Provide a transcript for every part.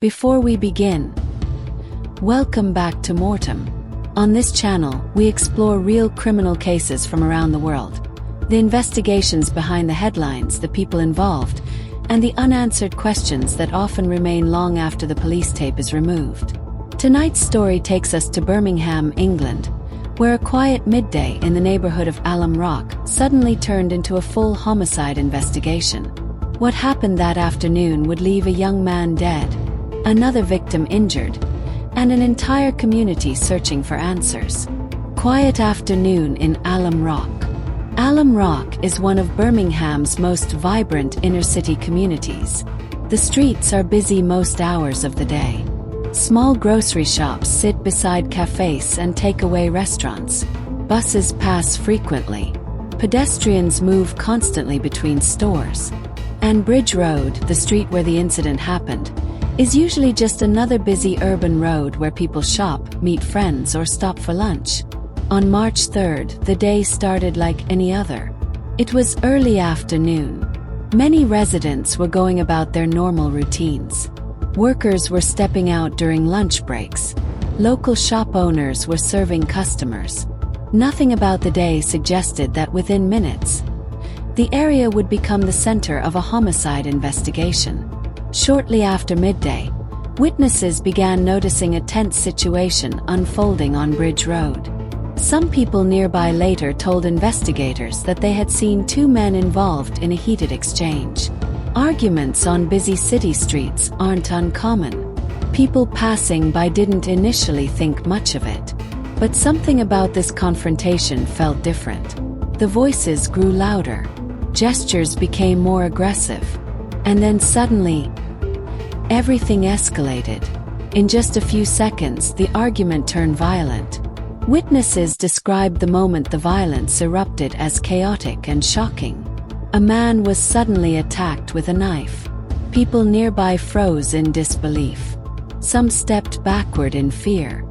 Before we begin, welcome back to M.O.R.T.E.M. On this channel, we explore real criminal cases from around the world, the investigations behind the headlines, the people involved, and the unanswered questions that often remain long after the police tape is removed. Tonight's story takes us to Birmingham, England, where a quiet midday in the neighborhood of Alum Rock suddenly turned into a full homicide investigation. What happened that afternoon would leave a young man dead, another victim injured, and an entire community searching for answers. Quiet afternoon in Alum Rock. Alum Rock is one of Birmingham's most vibrant inner-city communities. The streets are busy most hours of the day. Small grocery shops sit beside cafes and takeaway restaurants. Buses pass frequently. Pedestrians move constantly between stores. And Bridge Road, the street where the incident happened, is usually just another busy urban road where people shop, meet friends, or stop for lunch. On March 3rd, the day started like any other. It was early afternoon. Many residents were going about their normal routines. Workers were stepping out during lunch breaks. Local shop owners were serving customers. Nothing about the day suggested that within minutes, the area would become the center of a homicide investigation. Shortly after midday, witnesses began noticing a tense situation unfolding on Bridge Road. Some people nearby later told investigators that they had seen two men involved in a heated exchange. Arguments on busy city streets aren't uncommon. People passing by didn't initially think much of it. But something about this confrontation felt different. The voices grew louder. Gestures became more aggressive. And then suddenly, everything escalated. In just a few seconds, the argument turned violent. Witnesses described the moment the violence erupted as chaotic and shocking. A man was suddenly attacked with a knife. People nearby froze in disbelief. Some stepped backward in fear.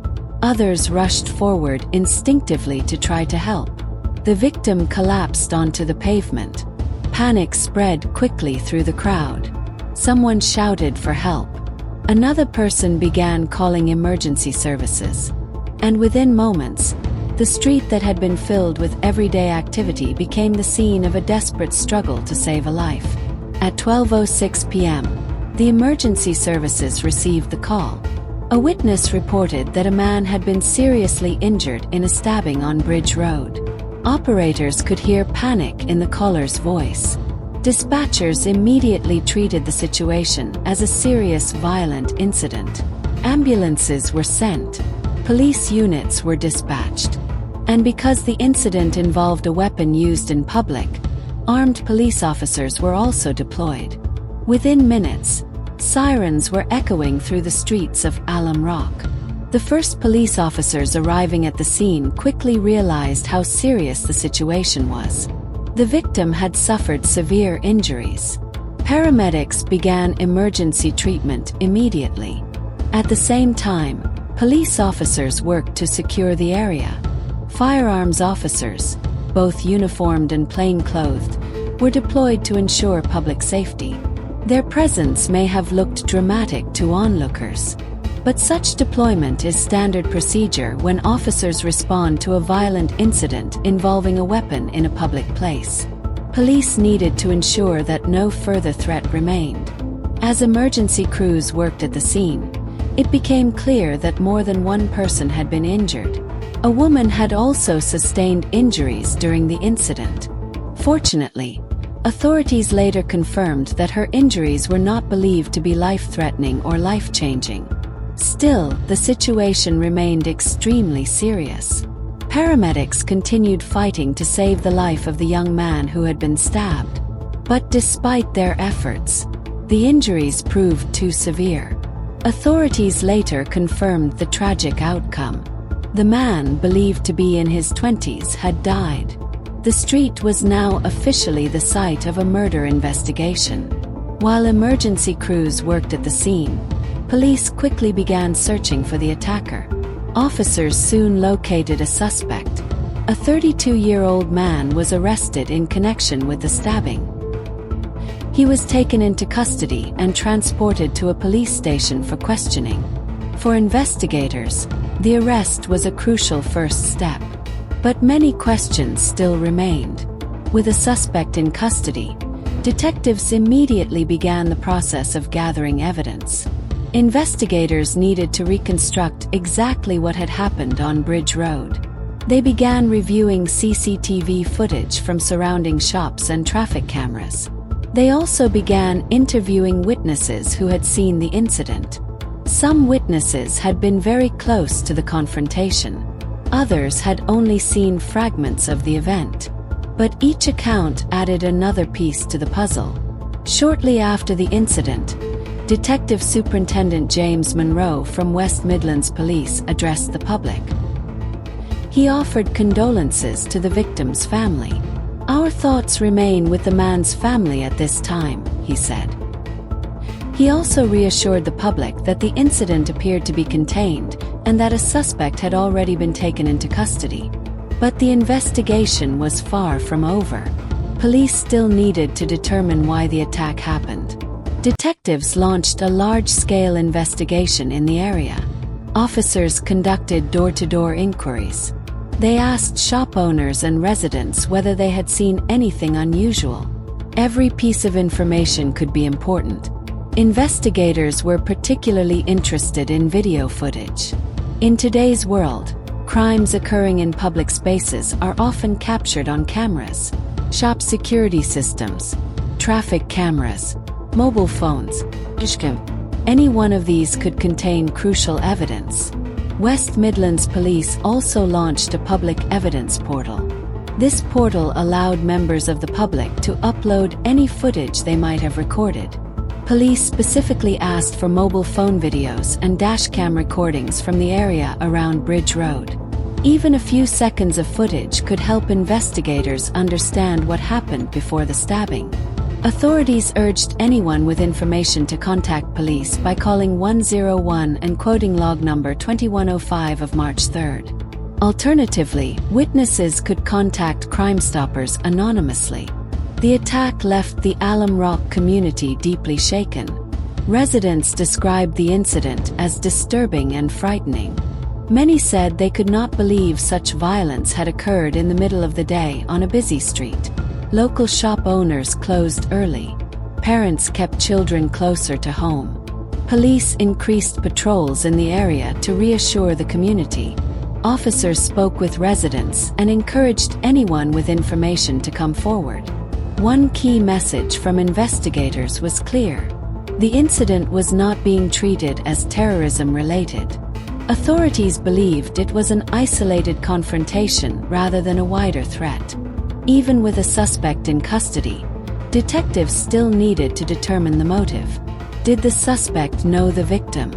Others rushed forward instinctively to try to help. The victim collapsed onto the pavement. Panic spread quickly through the crowd. Someone shouted for help. Another person began calling emergency services. And within moments, the street that had been filled with everyday activity became the scene of a desperate struggle to save a life. At 12:06 p.m., the emergency services received the call. A witness reported that a man had been seriously injured in a stabbing on Bridge Road. Operators could hear panic in the caller's voice. Dispatchers immediately treated the situation as a serious, violent incident. Ambulances were sent. Police units were dispatched. And because the incident involved a weapon used in public, armed police officers were also deployed. Within minutes, sirens were echoing through the streets of Alum Rock. The first police officers arriving at the scene quickly realized how serious the situation was. The victim had suffered severe injuries. Paramedics began emergency treatment immediately. At the same time, police officers worked to secure the area. Firearms officers, both uniformed and plainclothed, were deployed to ensure public safety. Their presence may have looked dramatic to onlookers, but such deployment is standard procedure when officers respond to a violent incident involving a weapon in a public place. Police needed to ensure that no further threat remained. As emergency crews worked at the scene, it became clear that more than one person had been injured. A woman had also sustained injuries during the incident. Fortunately, authorities later confirmed that her injuries were not believed to be life-threatening or life-changing. Still, the situation remained extremely serious. Paramedics continued fighting to save the life of the young man who had been stabbed. But despite their efforts, the injuries proved too severe. Authorities later confirmed the tragic outcome. The man, believed to be in his 20s, had died. The street was now officially the site of a murder investigation. While emergency crews worked at the scene, police quickly began searching for the attacker. Officers soon located a suspect. A 32-year-old man was arrested in connection with the stabbing. He was taken into custody and transported to a police station for questioning. For investigators, the arrest was a crucial first step. But many questions still remained. With a suspect in custody, detectives immediately began the process of gathering evidence. Investigators needed to reconstruct exactly what had happened on Bridge Road. They began reviewing CCTV footage from surrounding shops and traffic cameras. They also began interviewing witnesses who had seen the incident. Some witnesses had been very close to the confrontation. Others had only seen fragments of the event. But each account added another piece to the puzzle. Shortly after the incident, Detective Superintendent James Monroe from West Midlands Police addressed the public. He offered condolences to the victim's family. "Our thoughts remain with the man's family at this time," he said. He also reassured the public that the incident appeared to be contained and that a suspect had already been taken into custody. But the investigation was far from over. Police still needed to determine why the attack happened. Detectives launched a large-scale investigation in the area. Officers conducted door-to-door inquiries. They asked shop owners and residents whether they had seen anything unusual. Every piece of information could be important. Investigators were particularly interested in video footage. In today's world, crimes occurring in public spaces are often captured on cameras, shop security systems, traffic cameras, mobile phones. Any one of these could contain crucial evidence. West Midlands Police also launched a public evidence portal. This portal allowed members of the public to upload any footage they might have recorded. Police specifically asked for mobile phone videos and dashcam recordings from the area around Bridge Road. Even a few seconds of footage could help investigators understand what happened before the stabbing. Authorities urged anyone with information to contact police by calling 101 and quoting log number 2105 of March 3rd. Alternatively, witnesses could contact Crime Stoppers anonymously. The attack left the Alum Rock community deeply shaken. Residents described the incident as disturbing and frightening. Many said they could not believe such violence had occurred in the middle of the day on a busy street. Local shop owners closed early. Parents kept children closer to home. Police increased patrols in the area to reassure the community. Officers spoke with residents and encouraged anyone with information to come forward. One key message from investigators was clear. The incident was not being treated as terrorism-related. Authorities believed it was an isolated confrontation rather than a wider threat. Even with a suspect in custody, detectives still needed to determine the motive. Did the suspect know the victim?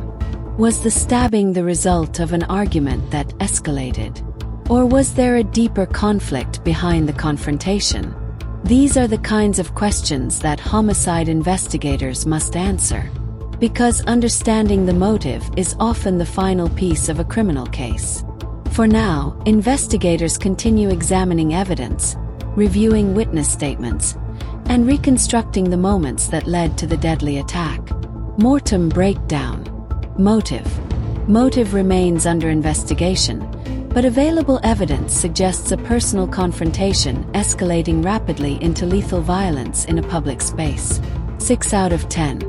Was the stabbing the result of an argument that escalated? Or was there a deeper conflict behind the confrontation? These are the kinds of questions that homicide investigators must answer. Because understanding the motive is often the final piece of a criminal case. For now, investigators continue examining evidence, reviewing witness statements, and reconstructing the moments that led to the deadly attack. MORTEM breakdown. Motive. Motive remains under investigation, but available evidence suggests a personal confrontation escalating rapidly into lethal violence in a public space. 6 out of 10.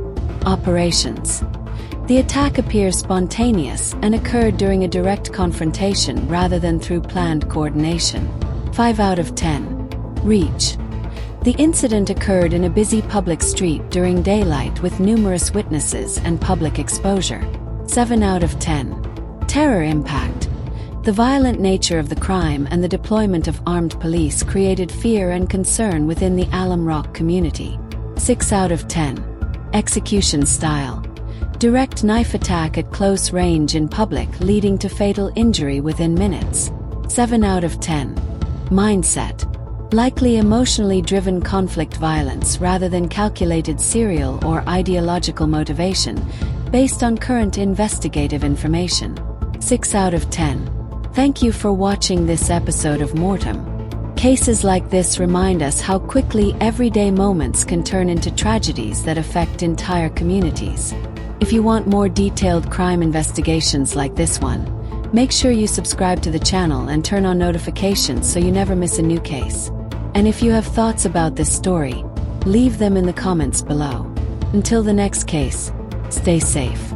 Operations. The attack appears spontaneous and occurred during a direct confrontation rather than through planned coordination. 5 out of 10. Reach. The incident occurred in a busy public street during daylight with numerous witnesses and public exposure. 7 out of 10. Terror impact. The violent nature of the crime and the deployment of armed police created fear and concern within the Alum Rock community. 6 out of 10. Execution style. Direct knife attack at close range in public leading to fatal injury within minutes. 7 out of 10. Mindset. Likely emotionally driven conflict violence rather than calculated serial or ideological motivation, based on current investigative information. 6 out of 10. Thank you for watching this episode of MORTEM. Cases like this remind us how quickly everyday moments can turn into tragedies that affect entire communities. If you want more detailed crime investigations like this one, make sure you subscribe to the channel and turn on notifications so you never miss a new case. And if you have thoughts about this story, leave them in the comments below. Until the next case, stay safe.